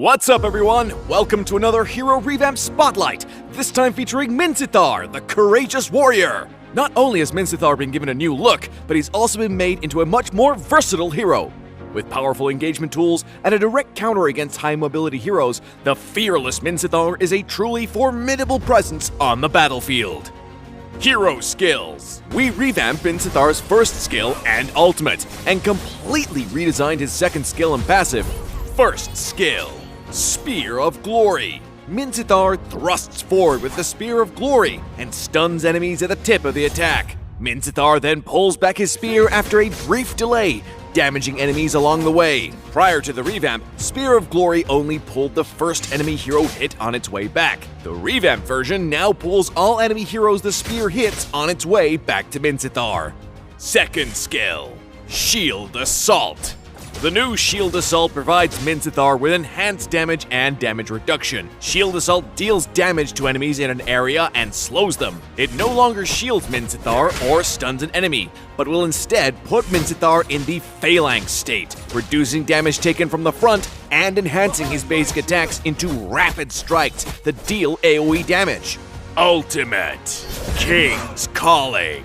What's up, everyone? Welcome to another Hero Revamp Spotlight, this time featuring Misitthar, the Courageous Warrior. Not only has Misitthar been given a new look, but he's also been made into a much more versatile hero. With powerful engagement tools and a direct counter against high-mobility heroes, the fearless Misitthar is a truly formidable presence on the battlefield. Hero Skills. We revamped Misithar's first skill and ultimate, and completely redesigned his second skill and passive. First skill, Spear of Glory. Misitthar thrusts forward with the Spear of Glory and stuns enemies at the tip of the attack. Misitthar then pulls back his spear after a brief delay, damaging enemies along the way. Prior to the revamp, Spear of Glory only pulled the first enemy hero hit on its way back. The revamped version now pulls all enemy heroes the spear hits on its way back to Misitthar. Second skill, Shield Assault. The new Shield Assault provides Misitthar with enhanced damage and damage reduction. Shield Assault deals damage to enemies in an area and slows them. It no longer shields Misitthar or stuns an enemy, but will instead put Misitthar in the Phalanx state, reducing damage taken from the front and enhancing his basic attacks into rapid strikes that deal AoE damage. Ultimate King's Calling.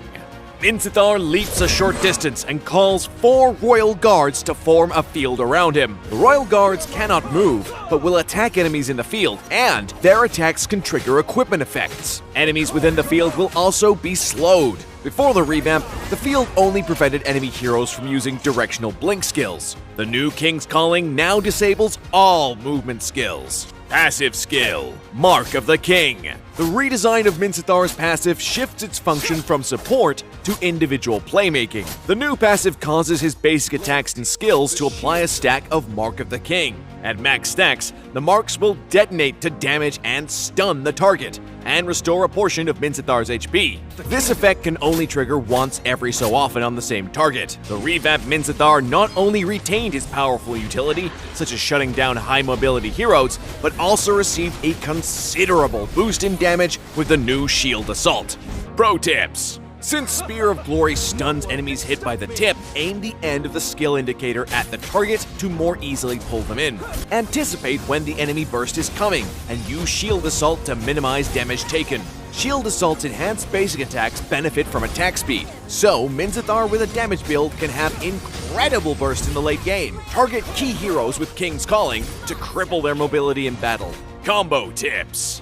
Misitthar leaps a short distance and calls 4 Royal Guards to form a field around him. The Royal Guards cannot move, but will attack enemies in the field, and their attacks can trigger equipment effects. Enemies within the field will also be slowed. Before the revamp, the field only prevented enemy heroes from using directional blink skills. The new King's Calling now disables all movement skills. Passive skill, Mark of the King. The redesign of Misithar's passive shifts its function from support to individual playmaking. The new passive causes his basic attacks and skills to apply a stack of Mark of the King. At max stacks, the marks will detonate to damage and stun the target, and restore a portion of Misithar's HP. This effect can only trigger once every so often on the same target. The revamped Misitthar not only retained his powerful utility, such as shutting down high-mobility heroes, but also received a considerable boost in damage with the new Shield Assault. Pro tips. Since Spear of Glory stuns enemies hit by the tip, aim the end of the skill indicator at the target to more easily pull them in. Anticipate when the enemy burst is coming, and use Shield Assault to minimize damage taken. Shield Assault's enhanced basic attacks benefit from attack speed, so Misitthar with a damage build can have incredible bursts in the late game. Target key heroes with King's Calling to cripple their mobility in battle. Combo tips.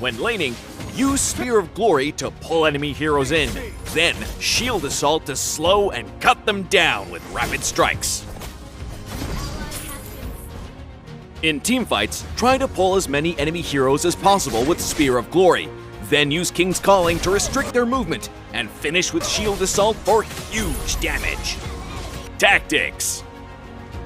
When laning, use Spear of Glory to pull enemy heroes in, then Shield Assault to slow and cut them down with rapid strikes. In teamfights, try to pull as many enemy heroes as possible with Spear of Glory, then use King's Calling to restrict their movement, and finish with Shield Assault for huge damage. Tactics.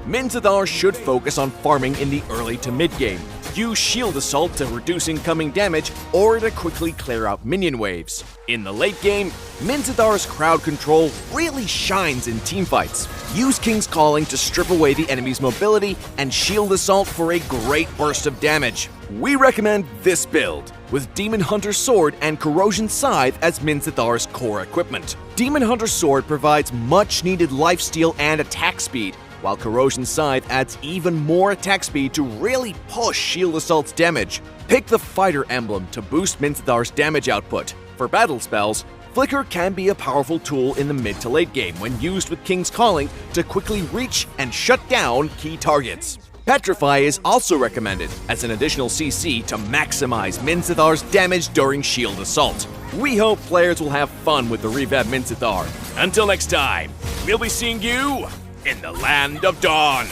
Misitthar should focus on farming in the early to mid game. Use Shield Assault to reduce incoming damage or to quickly clear out minion waves. In the late game, Misithar's crowd control really shines in teamfights. Use King's Calling to strip away the enemy's mobility and Shield Assault for a great burst of damage. We recommend this build, with Demon Hunter Sword and Corrosion Scythe as Misithar's core equipment. Demon Hunter Sword provides much needed lifesteal and attack speed, while Corrosion Scythe adds even more attack speed to really push Shield Assault's damage. Pick the Fighter emblem to boost Misithar's damage output. For battle spells, Flicker can be a powerful tool in the mid to late game when used with King's Calling to quickly reach and shut down key targets. Petrify is also recommended as an additional CC to maximize Misithar's damage during Shield Assault. We hope players will have fun with the revamped Misitthar. Until next time, we'll be seeing you in the Land of Dawn.